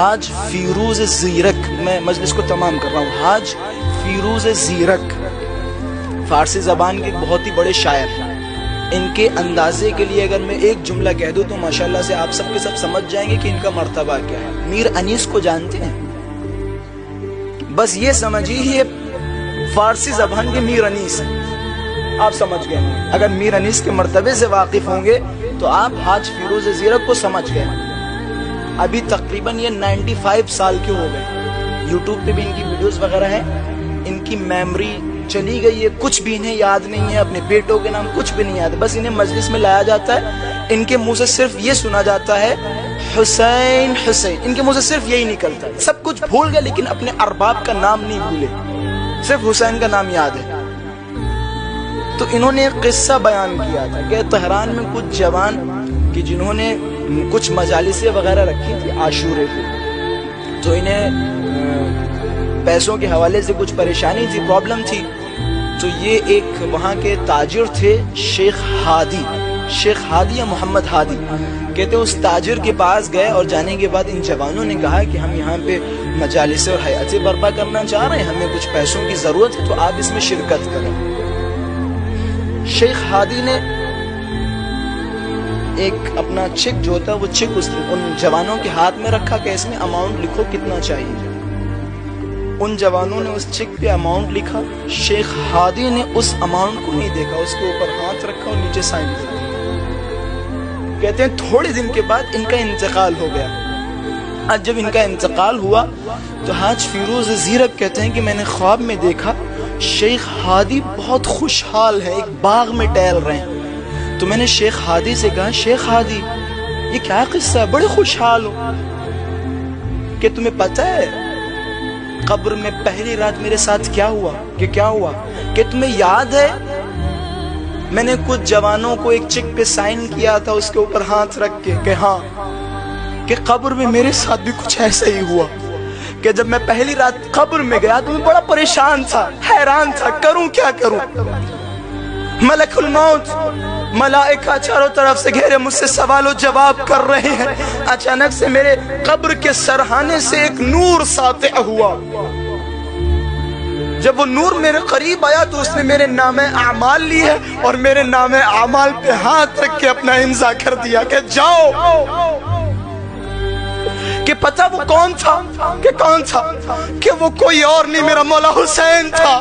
حاج فیروز زیرک، میں مجلس کو تمام کر رہا ہوں، حاج فیروز زیرک فارسی زبان کے بہت ہی بڑے شاعر ہیں۔ ان کے اندازے کے لیے اگر میں ایک جملہ کہہ دوں تو ماشاءاللہ سے آپ سب کے سب سمجھ جائیں گے کہ ان کا مرتبہ کیا ہے۔ میر انیس کو جانتے ہیں؟ بس یہ سمجھیے یہ فارسی زبان کے میر انیس ہیں، آپ سمجھ گئے۔ اگر میر انیس کے مرتبے سے واقف ہوں گے تو آپ حاج فیروز زیرک کو سمجھ گئے۔ ابھی تقریباً یہ 95 سال کے ہو گئے، یوٹیوب پہ بھی ان کی ویڈیوز وغیرہ ہیں۔ ان کی میموری چلی گئی ہے، کچھ بھی انہیں یاد نہیں ہے، اپنے بیٹوں کے نام کچھ بھی نہیں یاد، بس انہیں مجلس میں لایا جاتا ہے، ان کے منہ سے صرف یہ سنا جاتا ہے حسین حسین، ان کے منہ سے صرف یہی نکلتا ہے۔ سب کچھ بھول گئے لیکن اپنے ارباب کا نام نہیں بھولے، صرف حسین کا نام یاد ہے۔ تو انہوں نے ایک قصہ بیان کیا تھا کہ تہران میں کچھ جوان کہ جنہوں نے کچھ مجالسیں وغیرہ رکھی تھی عاشورے کو، تو انہیں پیسوں کے حوالے سے کچھ پریشانی تھی، پرابلم تھی، تو یہ ایک وہاں کے تاجر تھے شیخ ہادی یا محمد ہادی، کہتے ہیں اس تاجر کے پاس گئے اور جانے کے بعد ان جوانوں نے کہا کہ ہم یہاں پہ مجالس اور حیاتیں برپا کرنا چاہ رہے ہیں، ہمیں کچھ پیسوں کی ضرورت ہے تو آپ اس میں شرکت کریں۔ شیخ ہادی نے ایک اپنا چیک جو ہوتا ہے وہ چیک ان جوانوں کے ہاتھ میں رکھا کہ اس میں اماؤنٹ لکھو کتنا چاہیے۔ ان جوانوں نے اس چیک پہ اماؤنٹ لکھا، شیخ ہادی نے اس اماؤنٹ کو نہیں دیکھا، اس کے اوپر ہاتھ رکھا اور نیچے سائن کیا۔ کہتے ہیں تھوڑے دن کے بعد ان کا انتقال ہو گیا۔ آج جب ان کا انتقال ہوا تو حاج فیروز زیرک کہتے ہیں کہ میں نے خواب میں دیکھا شیخ ہادی بہت خوشحال ہے، ایک باغ میں ٹہل رہے ہیں۔ تو میں نے شیخ ہادی سے کہا شیخ ہادی یہ کیا قصہ ہے، بڑے خوشحال ہو؟ کہ تمہیں پتہ ہے قبر میں پہلی رات میرے ساتھ کیا ہوا؟ کہ تمہیں یاد ہے میں نے کچھ جوانوں کو ایک چیک پہ سائن کیا تھا اس کے اوپر ہاتھ رکھ کے کہ ہاں، کہ قبر میں میرے ساتھ بھی کچھ ایسا ہی ہوا کہ جب میں پہلی رات قبر میں گیا تو میں بڑا پریشان تھا، حیران تھا، کروں کیا کروں۔ ملک الموت ملائکہ چاروں طرف سے گھیرے مجھ سے سوال و جواب کر رہے ہیں، اچانک سے میرے قبر کے سرہانے سے ایک نور ساطع ہوا، جب وہ نور میرے قریب آیا تو اس نے میرے نام اعمال لی ہے اور میرے نام اعمال پہ ہاتھ رکھ کے اپنا امضا کر دیا کہ جاؤ۔ کہ پتہ وہ کون تھا کہ وہ کوئی اور نہیں، میرا مولا حسین تھا۔